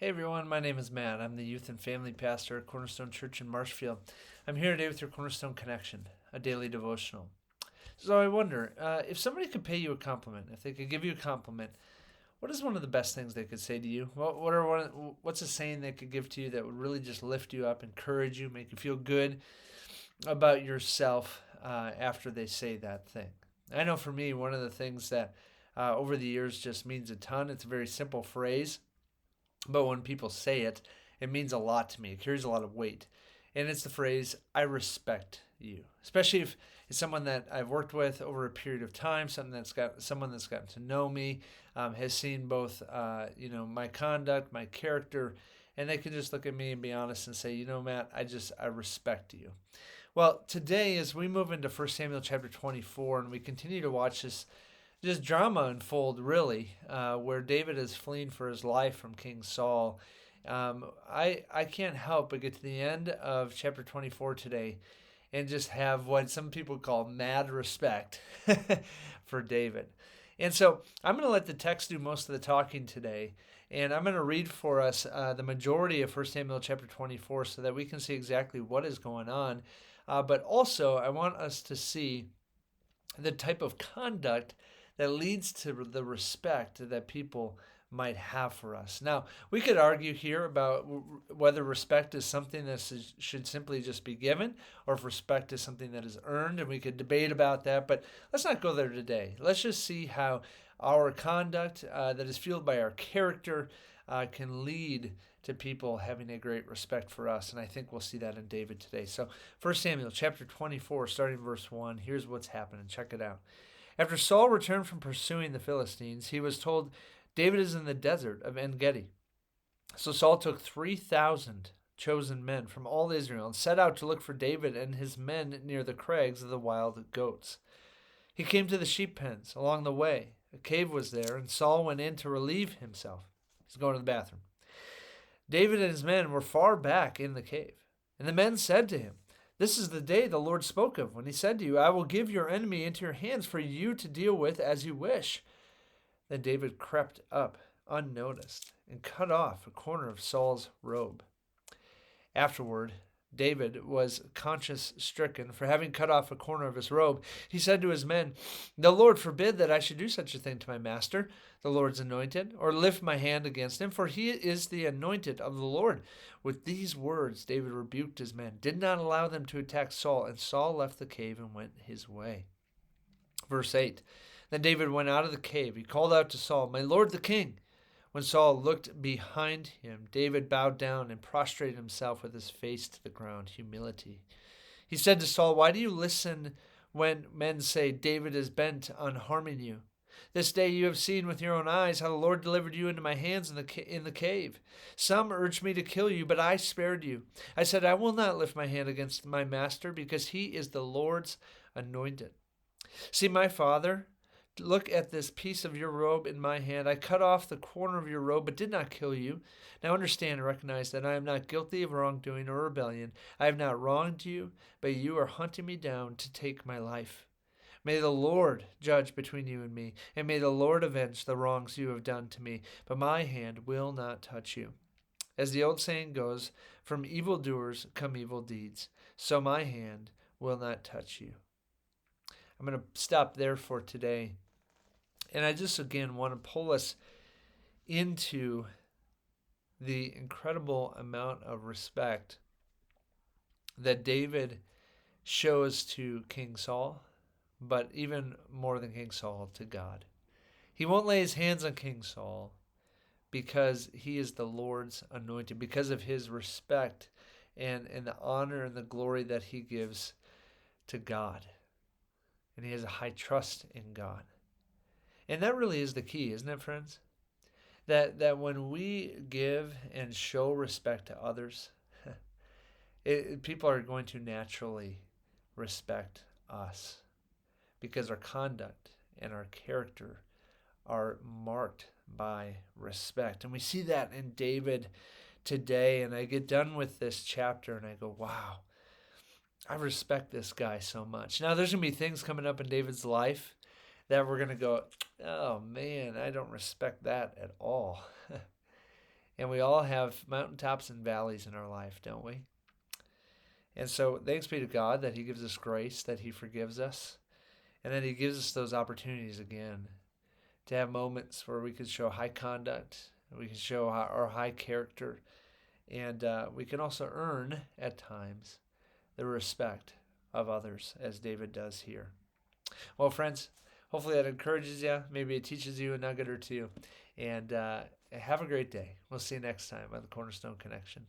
Hey everyone, my name is Matt. I'm the youth and family pastor at Cornerstone Church in Marshfield. I'm here today with your Cornerstone Connection, a daily devotional. So I wonder, if somebody could pay you a compliment, if they could give you a compliment, what is one of the best things they could say to you? What's a saying they could give to you that would really just lift you up, encourage you, make you feel good about yourself after they say that thing? I know for me, one of the things that over the years just means a ton. It's a very simple phrase, but when people say it, it means a lot to me. It carries a lot of weight. And it's the phrase, I respect you. Especially if it's someone that I've worked with over a period of time, someone that's gotten to know me, has seen both my conduct, my character, and they can just look at me and be honest and say, Matt, I respect you. Well, today as we move into 1 Samuel chapter 24 and we continue to watch this just drama unfold, really, where David is fleeing for his life from King Saul. I can't help but get to the end of chapter 24 today and just have what some people call mad respect for David. And so I'm going to let the text do most of the talking today, and I'm going to read for us the majority of 1 Samuel chapter 24 so that we can see exactly what is going on. But also, I want us to see the type of conduct that leads to the respect that people might have for us. Now, we could argue here about whether respect is something that should simply just be given or if respect is something that is earned, and we could debate about that, but let's not go there today. Let's just see how our conduct that is fueled by our character can lead to people having a great respect for us, and I think we'll see that in David today. So 1 Samuel chapter 24, starting verse 1, here's what's happening. Check it out. After Saul returned from pursuing the Philistines, he was told, David is in the desert of En-Gedi. So Saul took 3,000 chosen men from all Israel and set out to look for David and his men near the crags of the wild goats. He came to the sheep pens along the way. A cave was there, and Saul went in to relieve himself. He's going to the bathroom. David and his men were far back in the cave. And the men said to him, This is the day the Lord spoke of, when he said to you, I will give your enemy into your hands for you to deal with as you wish. Then David crept up unnoticed and cut off a corner of Saul's robe. Afterward, David was conscience-stricken for having cut off a corner of his robe. He said to his men, The Lord forbid that I should do such a thing to my master, the Lord's anointed, or lift my hand against him, for he is the anointed of the Lord. With these words, David rebuked his men, did not allow them to attack Saul, and Saul left the cave and went his way. Verse 8, Then David went out of the cave. He called out to Saul, My lord the king. When Saul looked behind him, David bowed down and prostrated himself with his face to the ground, humility. He said to Saul, Why do you listen when men say David is bent on harming you? This day you have seen with your own eyes how the Lord delivered you into my hands in the cave. Some urged me to kill you, but I spared you. I said, I will not lift my hand against my master, because he is the Lord's anointed. See, my father, look at this piece of your robe in my hand. I cut off the corner of your robe, but did not kill you. Now understand and recognize that I am not guilty of wrongdoing or rebellion. I have not wronged you, but you are hunting me down to take my life. May the Lord judge between you and me, and may the Lord avenge the wrongs you have done to me, but my hand will not touch you. As the old saying goes, from evildoers come evil deeds, so my hand will not touch you. I'm going to stop there for today. And I just, again, want to pull us into the incredible amount of respect that David shows to King Saul, but even more than King Saul, to God. He won't lay his hands on King Saul because he is the Lord's anointed, because of his respect and the honor and the glory that he gives to God. And he has a high trust in God. And that really is the key, isn't it, friends? That when we give and show respect to others, people are going to naturally respect us because our conduct and our character are marked by respect. And we see that in David today. And I get done with this chapter and I go, wow, I respect this guy so much. Now, there's going to be things coming up in David's life that we're going to go, oh man, I don't respect that at all. And we all have mountaintops and valleys in our life, don't we? And so thanks be to God that He gives us grace, that He forgives us, and that He gives us those opportunities again to have moments where we can show high conduct, we can show our high character, and we can also earn, at times, the respect of others, as David does here. Well, friends, hopefully that encourages you. Maybe it teaches you a nugget or two. And have a great day. We'll see you next time on the Cornerstone Connection.